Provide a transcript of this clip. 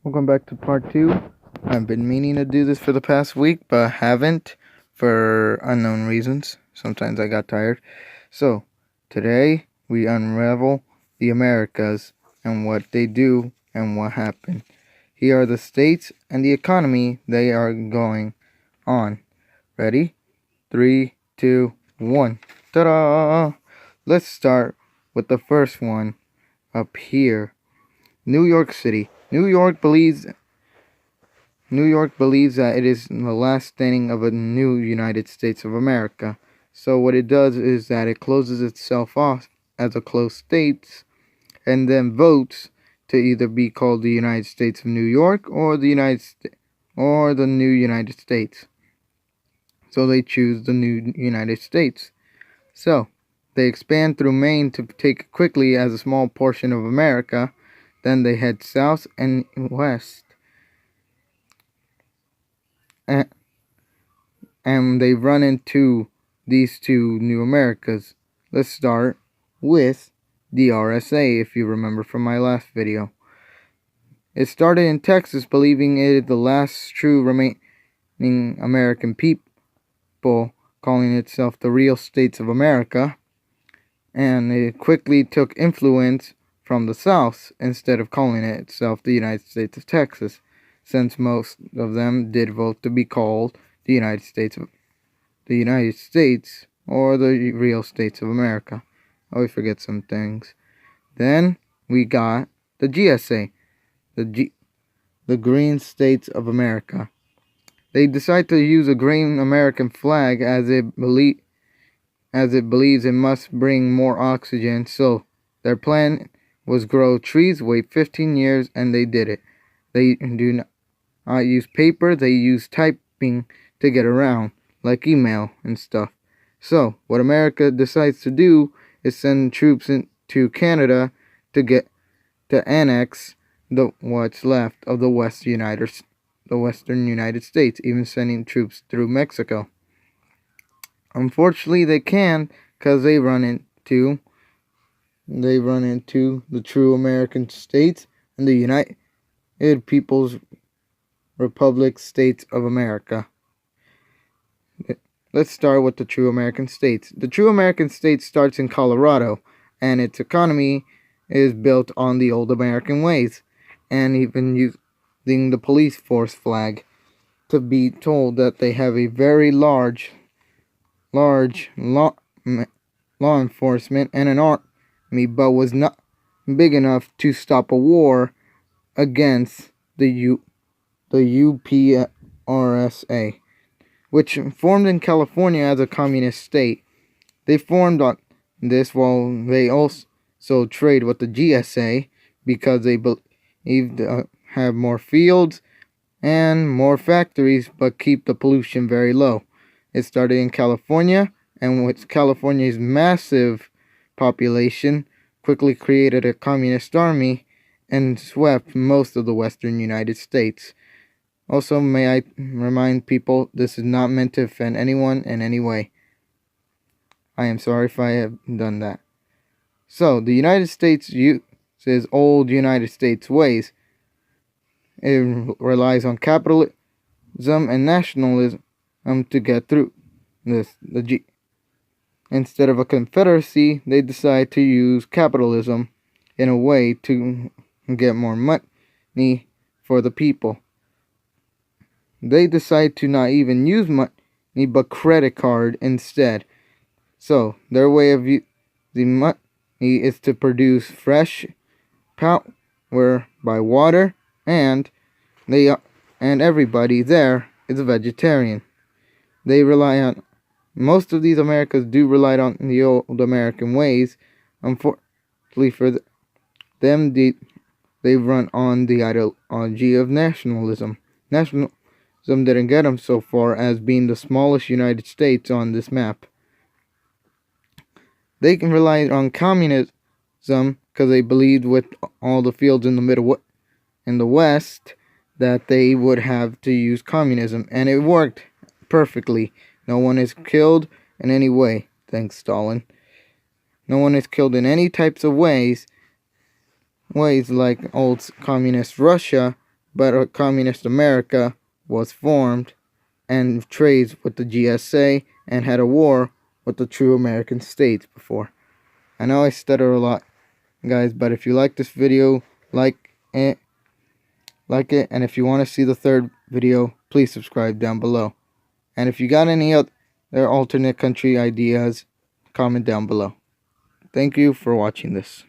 Welcome back to part 2. I've been meaning to do this for the past week, but haven't for unknown reasons. Sometimes I got tired. So, today we unravel the Americas and what they do and what happened. Here are the states and the economy they are going on. Ready? 3, 2, 1. Ta-da! Let's start with the first one up here. New York City. New York believes that it is the last standing of a new United States of America. So what it does is that it closes itself off as a closed state and then votes to either be called the United States of New York or the new United States. So they choose the new United States. So they expand through Maine to take it quickly as a small portion of America. Then they head south and west. And they run into these two new Americas. Let's start with the RSA, if you remember from my last video. It started in Texas, believing it is the last true remaining American people, calling itself the real states of America, and it quickly took influence from the South instead of calling it itself the United States of Texas, since most of them did vote to be called the United States or the real states of America. I always forget some things. Then we got the GSA, the Green States of America. They decide to use a green American flag as it believes it must bring more oxygen. So their plan was grow trees, wait 15 years, and they did it. They do not use paper, they use typing to get around, like email and stuff. So, what America decides to do is send troops into Canada to annex what's left of the Western United States, even sending troops through Mexico. Unfortunately, they can't because they run into the true American states and the United People's Republic States of America. Let's start with the true American states. The true American state starts in Colorado, and its economy is built on the old American ways, and even using the police force flag to be told that they have a very large law enforcement and an army, but was not big enough to stop a war against the UPRSA, which formed in California as a communist state. They formed on this while they also trade with the GSA because they believe have more fields and more factories, but keep the pollution very low. It started in California, and with California's massive population, quickly created a communist army and swept most of the western United States. Also, may I remind people, this is not meant to offend anyone in any way. I am sorry if I have done that. So, the United States uses old United States ways. It relies on capitalism and nationalism to get through this. Instead of a confederacy, they decide to use capitalism in a way to get more money for the people. They decide to not even use money but credit card instead. So their way of using money is to produce fresh power by water, and everybody there is a vegetarian. They rely on most of these Americas do rely on the old American ways. Unfortunately for them, they run on the ideology of nationalism. Nationalism didn't get them so far as being the smallest United States on this map. They can rely on communism because they believed with all the fields in the West that they would have to use communism, and it worked perfectly. No one is killed in any way, thanks Stalin. No one is killed in any types of ways like old communist Russia, but a communist America was formed and trades with the GSA and had a war with the true American states before. I know I stutter a lot, guys, but if you like this video, like it, and if you want to see the third video, please subscribe down below. And if you got any other alternate country ideas, comment down below. Thank you for watching this.